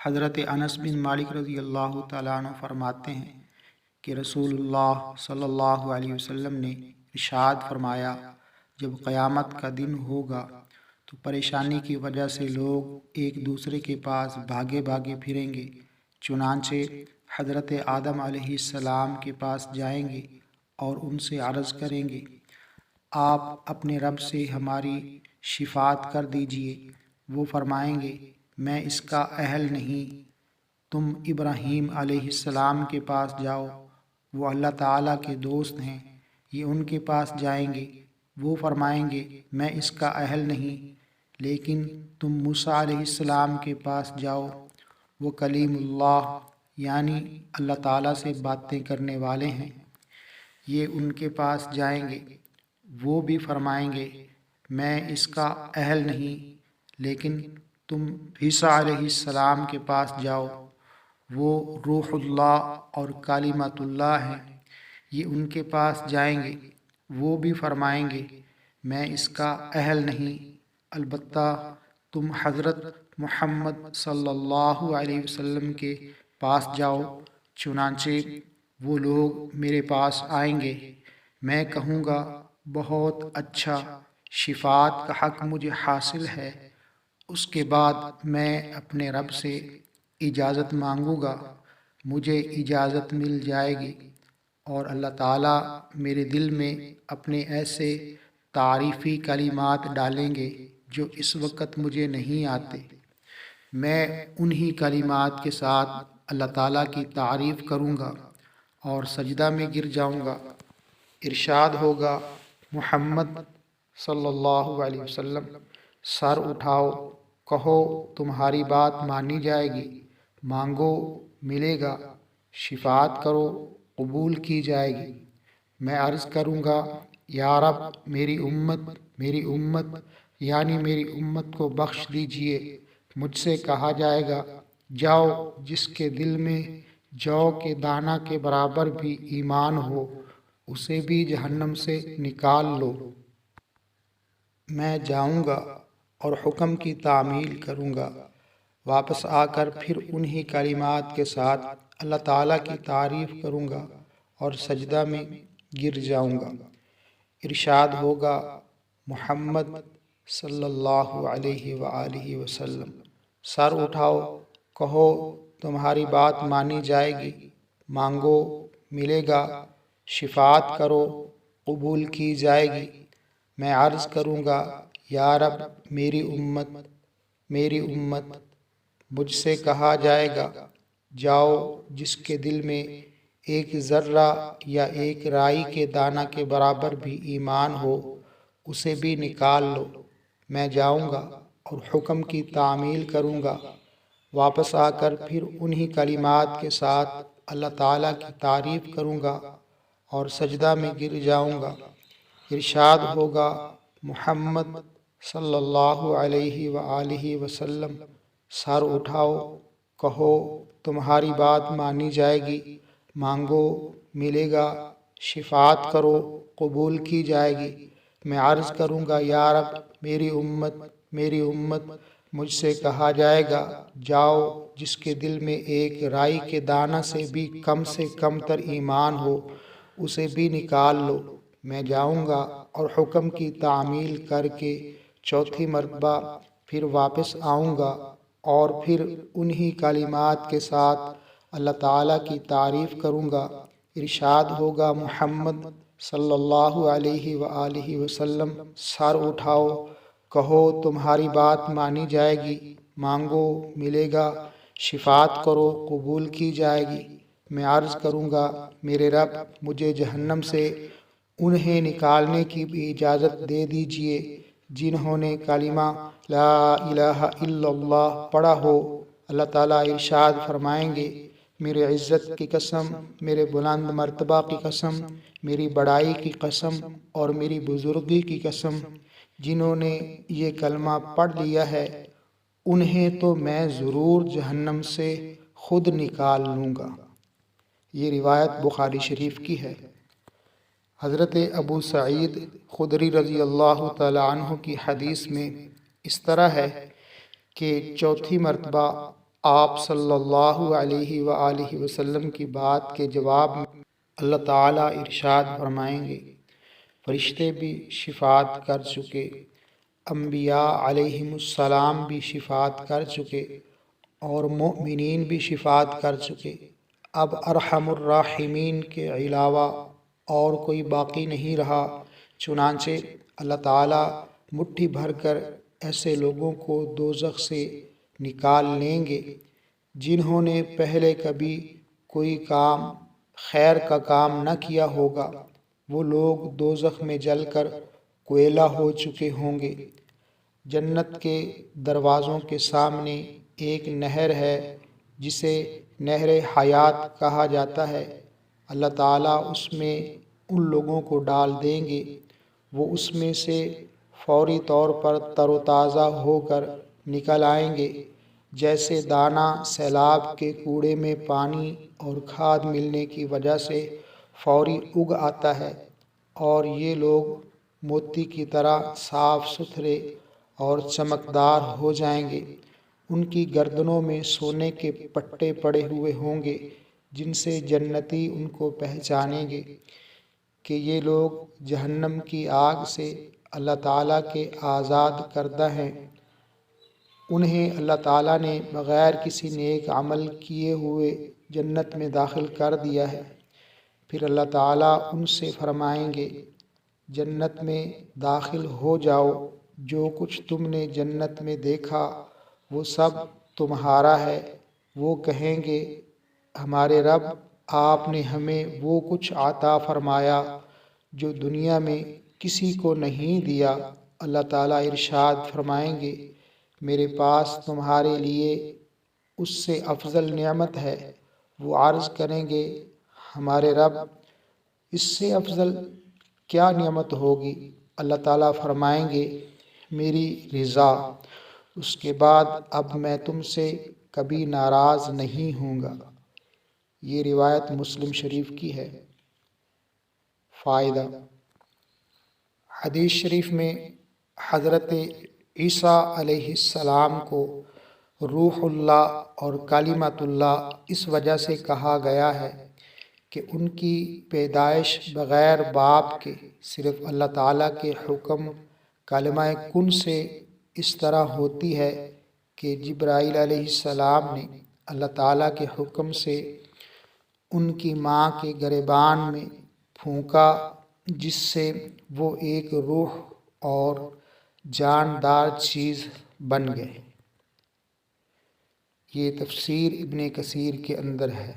حضرت انس بن مالک رضی اللہ تعالیٰ عنہ فرماتے ہیں کہ رسول اللہ صلی اللہ علیہ وسلم نے ارشاد فرمایا، جب قیامت کا دن ہوگا تو پریشانی کی وجہ سے لوگ ایک دوسرے کے پاس بھاگے بھاگے پھریں گے، چنانچہ حضرت آدم علیہ السلام کے پاس جائیں گے اور ان سے عرض کریں گے، آپ اپنے رب سے ہماری شفاعت کر دیجئے۔ وہ فرمائیں گے، میں اس کا اہل نہیں، تم ابراہیم علیہ السلام کے پاس جاؤ، وہ اللہ تعالیٰ کے دوست ہیں۔ یہ ان کے پاس جائیں گے، وہ فرمائیں گے، میں اس کا اہل نہیں، لیکن تم موسیٰ علیہ السلام کے پاس جاؤ، وہ کلیم اللہ یعنی اللہ تعالیٰ سے باتیں کرنے والے ہیں۔ یہ ان کے پاس جائیں گے، وہ بھی فرمائیں گے، میں اس کا اہل نہیں، لیکن تم عیسیٰ علیہ السلام کے پاس جاؤ، وہ روح اللہ اور کلمۃ اللہ ہیں۔ یہ ان کے پاس جائیں گے، وہ بھی فرمائیں گے، میں اس کا اہل نہیں، البتہ تم حضرت محمد صلی اللہ علیہ وسلم کے پاس جاؤ۔ چنانچہ وہ لوگ میرے پاس آئیں گے، میں کہوں گا، بہت اچھا، شفاعت کا حق مجھے حاصل ہے۔ اس کے بعد میں اپنے رب سے اجازت مانگوں گا، مجھے اجازت مل جائے گی، اور اللہ تعالیٰ میرے دل میں اپنے ایسے تعریفی کلمات ڈالیں گے جو اس وقت مجھے نہیں آتے۔ میں انہی کلمات کے ساتھ اللہ تعالیٰ کی تعریف کروں گا اور سجدہ میں گر جاؤں گا۔ ارشاد ہوگا، محمد صلی اللہ علیہ وسلم، سر اٹھاؤ، کہو تمہاری بات مانی جائے گی، مانگو ملے گا، شفاعت کرو قبول کی جائے گی۔ میں عرض کروں گا، یا رب میری امت یعنی میری امت کو بخش دیجئے۔ مجھ سے کہا جائے گا، جاؤ، جس کے دل میں جو کے دانہ کے برابر بھی ایمان ہو، اسے بھی جہنم سے نکال لو۔ میں جاؤں گا اور حکم کی تعمیل کروں گا، واپس آ کر پھر انہی کلمات کے ساتھ اللہ تعالیٰ کی تعریف کروں گا اور سجدہ میں گر جاؤں گا۔ ارشاد ہوگا، محمد صلی اللہ علیہ وآلہ وسلم، سر اٹھاؤ، کہو تمہاری بات مانی جائے گی، مانگو ملے گا، شفاعت کرو قبول کی جائے گی۔ میں عرض کروں گا، یا رب میری امت۔ مجھ سے کہا جائے گا، جاؤ، جس کے دل میں ایک ذرہ یا ایک رائی کے دانہ کے برابر بھی ایمان ہو، اسے بھی نکال لو۔ میں جاؤں گا اور حکم کی تعمیل کروں گا، واپس آ کر پھر انہی کلمات کے ساتھ اللہ تعالیٰ کی تعریف کروں گا اور سجدہ میں گر جاؤں گا۔ ارشاد ہوگا، محمد صلی اللہ علیہ وآلہ وسلم، سر اٹھاؤ، کہو تمہاری بات مانی جائے گی، مانگو ملے گا، شفاعت کرو قبول کی جائے گی۔ میں عرض کروں گا، یا رب میری امت۔ مجھ سے کہا جائے گا، جاؤ، جس کے دل میں ایک رائی کے دانہ سے کم تر ایمان ہو، اسے بھی نکال لو۔ میں جاؤں گا اور حکم کی تعمیل کر کے چوتھی مرتبہ پھر واپس آؤں گا اور پھر انہی کلمات کے ساتھ اللہ تعالیٰ کی تعریف کروں گا۔ ارشاد ہوگا، محمد صلی اللہ علیہ وآلہ وسلم، سر اٹھاؤ، کہو تمہاری بات مانی جائے گی، مانگو ملے گا، شفاعت کرو قبول کی جائے گی۔ میں عرض کروں گا، میرے رب مجھے جہنم سے انہیں نکالنے کی بھی اجازت دے دیجئے جنہوں نے کلمہ لا الہ الا اللہ پڑھا ہو۔ اللہ تعالیٰ ارشاد فرمائیں گے، میرے عزت کی قسم، میرے بلند مرتبہ کی قسم، میری بڑائی کی قسم اور میری بزرگی کی قسم، جنہوں نے یہ کلمہ پڑھ لیا ہے، انہیں تو میں ضرور جہنم سے خود نکال لوں گا۔ یہ روایت بخاری شریف کی ہے۔ حضرت ابو سعید خدری رضی اللہ تعالی عنہ کی حدیث میں اس طرح ہے کہ چوتھی مرتبہ آپ صلی اللہ علیہ وآلہ وسلم کی بات کے جواب میں اللہ تعالیٰ ارشاد فرمائیں گے، فرشتے بھی شفاعت کر چکے، انبیاء علیہم السلام بھی شفاعت کر چکے اور مومنین بھی شفاعت کر چکے، اب ارحم الراحمین کے علاوہ اور کوئی باقی نہیں رہا۔ چنانچہ اللہ تعالیٰ مٹھی بھر کر ایسے لوگوں کو دوزخ سے نکال لیں گے جنہوں نے پہلے کبھی کوئی کام خیر کا کام نہ کیا ہوگا۔ وہ لوگ دوزخ میں جل کر کوئلہ ہو چکے ہوں گے۔ جنت کے دروازوں کے سامنے ایک نہر ہے جسے نہر حیات کہا جاتا ہے۔ اللہ تعالیٰ اس میں ان لوگوں کو ڈال دیں گے، وہ اس میں سے فوری طور پر تر و تازہ ہو کر نکل آئیں گے، جیسے دانہ سیلاب کے کوڑے میں پانی اور کھاد ملنے کی وجہ سے فوری اگ آتا ہے، اور یہ لوگ موتی کی طرح صاف ستھرے اور چمکدار ہو جائیں گے۔ ان کی گردنوں میں سونے کے پٹے پڑے ہوئے ہوں گے جن سے جنتی ان کو پہچانیں گے کہ یہ لوگ جہنم کی آگ سے اللہ تعالیٰ کے آزاد کردہ ہیں۔ انہیں اللہ تعالیٰ نے بغیر کسی نیک عمل کیے ہوئے جنت میں داخل کر دیا ہے۔ پھر اللہ تعالیٰ ان سے فرمائیں گے، جنت میں داخل ہو جاؤ، جو کچھ تم نے جنت میں دیکھا وہ سب تمہارا ہے۔ وہ کہیں گے، ہمارے رب، آپ نے ہمیں وہ کچھ عطا فرمایا جو دنیا میں کسی کو نہیں دیا۔ اللہ تعالیٰ ارشاد فرمائیں گے، میرے پاس تمہارے لیے اس سے افضل نعمت ہے۔ وہ عرض کریں گے، ہمارے رب، اس سے افضل کیا نعمت ہوگی؟ اللہ تعالیٰ فرمائیں گے، میری رضا۔ اس کے بعد اب میں تم سے کبھی ناراض نہیں ہوں گا۔ یہ روایت مسلم شریف کی ہے۔ فائدہ: حدیث شریف میں حضرت عیسیٰ علیہ السلام کو روح اللہ اور کلمۃ اللہ اس وجہ سے کہا گیا ہے کہ ان کی پیدائش بغیر باپ کے صرف اللہ تعالیٰ کے حکم کلمہ کن سے اس طرح ہوتی ہے کہ جبرائیل علیہ السلام نے اللہ تعالیٰ کے حکم سے ان کی ماں کے گریبان میں پھونکا، جس سے وہ ایک روح اور جاندار چیز بن گئے۔ یہ تفسیر ابن کثیر کے اندر ہے۔